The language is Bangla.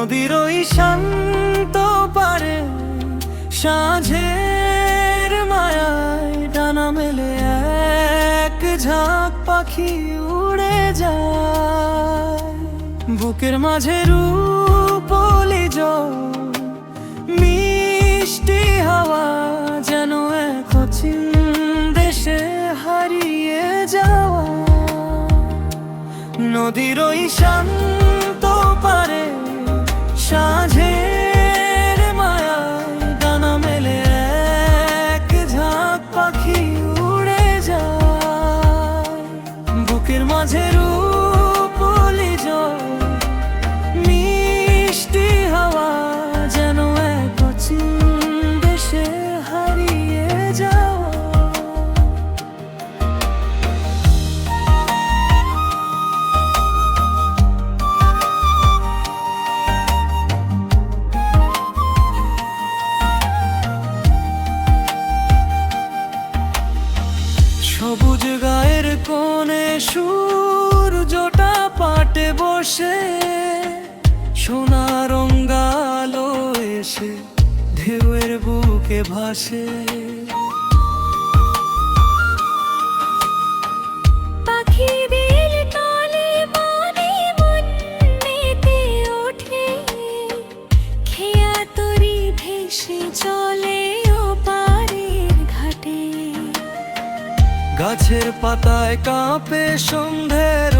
নদীর ওই শান্ত পারে সাঁঝের মায়ায় ডানা মেলে এক ঝাঁক পাখি উড়ে যায়। বুকের মাঝে রূপলি জল, মিষ্টি হাওয়া, যেন এক অচিন দেশে হারিয়ে যাওয়া। নদীর ওই শান্ত পারে সাঁঝের মায়ায় ডানা মেলে এক ঝাঁক পাখি উড়ে যায়। বুকের মাঝে রূপলি জল, মিষ্টি হাওয়া, যেন এক অচিন দেশে হারিয়ে যাওয়া। সবুজ গায়ের কোণে সূর্যটা পাটে বসে, সোনা রঙালো এসে ঢেউয়ের বুকে ভাসে। পাখিদের তালে মানে মন মেতে ওঠে, খেয়া তরি ভেসে চলে ওপারের ঘাটে। গাছের পাতায় কাঁপে সন্ধ্যের